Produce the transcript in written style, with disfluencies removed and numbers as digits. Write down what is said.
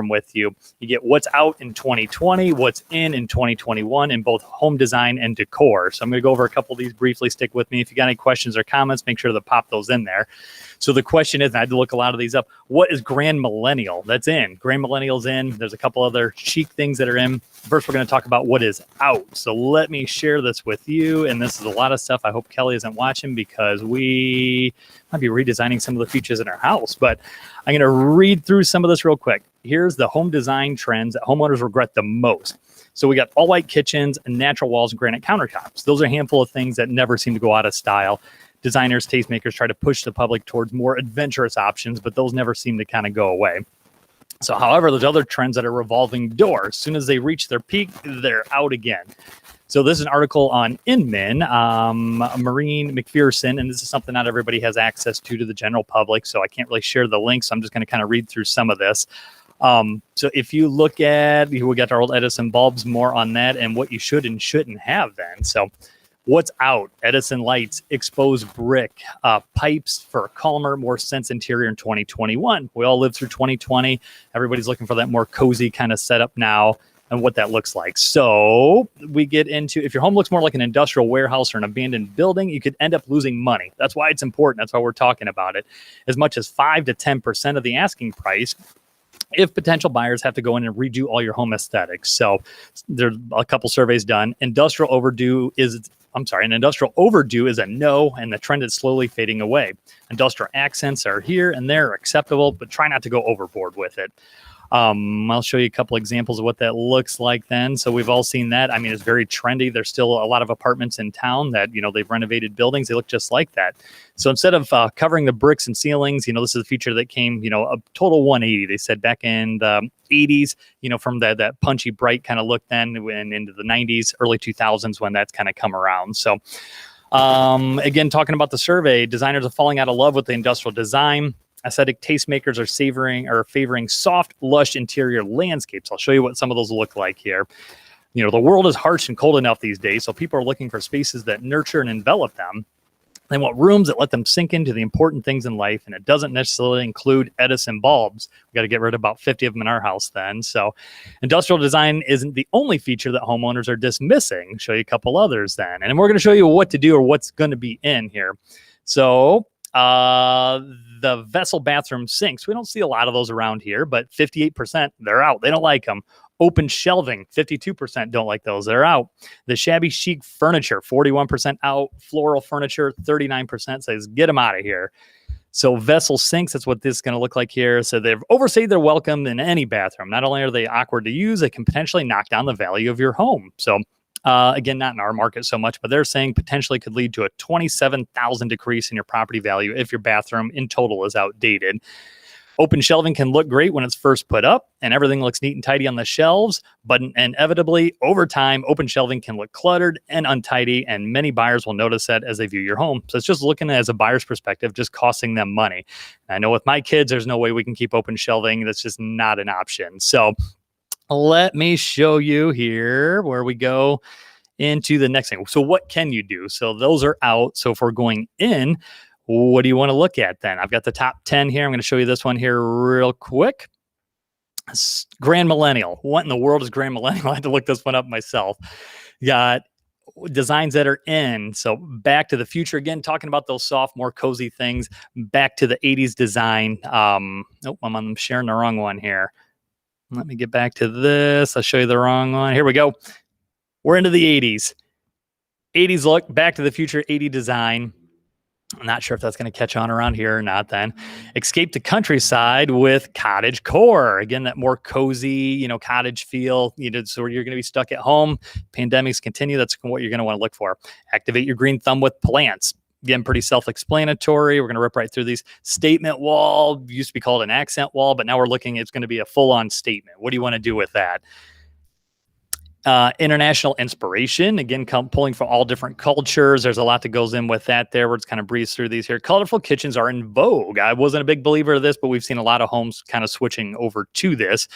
with you. You get what's out in 2020, what's in 2021 in both home design and decor. So I'm going to go over a couple of these briefly. Stick with me. If you got any questions or comments, make sure to pop those in there. So the question is, I had to look a lot of these up. What is Grandmillenial? That's in. Grandmillennial's in. There's a couple other chic things that are in. First, we're going to talk about what is out. So let me share this with you. And this is a lot of stuff. I hope Kelly isn't watching because we might be redesigning some of the features in our house. But I'm going to read through some of this real quick. Here's the home design trends that homeowners regret the most. So we got all white kitchens and natural walls and granite countertops. Those are a handful of things that never seem to go out of style. Designers, tastemakers try to push the public towards more adventurous options, but those never seem to kind of go away. So, however, there's other trends that are revolving doors. As soon as they reach their peak, they're out again. So this is an article on Inman, Maureen McPherson, and this is something not everybody has access to the general public, so I can't really share the link, so I'm just going to kind of read through some of this. So if you look at, we got our old Edison bulbs, more on that and what you should and shouldn't have then. So what's out? Edison lights, exposed brick, pipes for a calmer, more sense interior in 2021. We all lived through 2020. Everybody's looking for that more cozy kind of setup now and what that looks like. So we get into, if your home looks more like an industrial warehouse or an abandoned building, you could end up losing money. That's why it's important. That's why we're talking about it. As much as 5 to 10% of the asking price if potential buyers have to go in and redo all your home aesthetics. So there's a couple surveys done. An industrial overdue is a no, and the trend is slowly fading away. Industrial accents are here and there acceptable, but try not to go overboard with it. I'll show you a couple examples of what that looks like then. So we've all seen that. I mean, it's very trendy. There's still a lot of apartments in town that, they've renovated buildings. They look just like that. So instead of covering the bricks and ceilings, this is a feature that came, a total 180. They said back in the 80s, from that punchy, bright kind of look then, and into the 90s, early 2000s when that's kind of come around. So again, talking about the survey, designers are falling out of love with the industrial design. Aesthetic tastemakers are favoring soft, lush interior landscapes. I'll show you what some of those look like here. The world is harsh and cold enough these days, so people are looking for spaces that nurture and envelop them. They want rooms that let them sink into the important things in life, and it doesn't necessarily include Edison bulbs. We got to get rid of about 50 of them in our house then. So industrial design isn't the only feature that homeowners are dismissing. I'll show you a couple others then. And we're going to show you what to do or what's going to be in here. So the vessel bathroom sinks. We don't see a lot of those around here, but 58%, they're out. They don't like them. Open shelving, 52% don't like those. They're out. The shabby chic furniture, 41% out. Floral furniture, 39% says, get them out of here. So vessel sinks, that's what this is going to look like here. So they've overstayed their welcome in any bathroom. Not only are they awkward to use, they can potentially knock down the value of your home. So again, not in our market so much, but they're saying potentially could lead to a $27,000 decrease in your property value if your bathroom in total is outdated. Open shelving can look great when it's first put up and everything looks neat and tidy on the shelves, but inevitably over time, open shelving can look cluttered and untidy, and many buyers will notice that as they view your home. So it's just looking as a buyer's perspective, just costing them money. And I know with my kids, there's no way we can keep open shelving. That's just not an option. So let me show you here where we go into the next thing. So what can you do? So those are out. So if we're going in, what do you want to look at then? I've got the top 10 here. I'm going to show you this one here real quick. Grandmillenial. What in the world is Grandmillenial? I had to look this one up myself. You got designs that are in. So Back to the Future, again, talking about those soft, more cozy things. Back to the 80s design. I'm sharing the wrong one here. Let me get back to this. I'll show you the wrong one. Here we go. We're into the 80s. 80s look, Back to the Future, 80 design. I'm not sure if that's going to catch on around here or not then. Escape the countryside with cottage core. Again, that more cozy, cottage feel. So you're going to be stuck at home. Pandemics continue. That's what you're going to want to look for. Activate your green thumb with plants. Again, pretty self-explanatory. We're going to rip right through these. Statement wall used to be called an accent wall, but now we're looking, it's going to be a full-on statement. What do you want to do with that? International inspiration, again, pulling from all different cultures. There's a lot that goes in with that there. We're just kind of breeze through these here. Colorful kitchens are in vogue. I wasn't a big believer of this, but we've seen a lot of homes kind of switching over to this.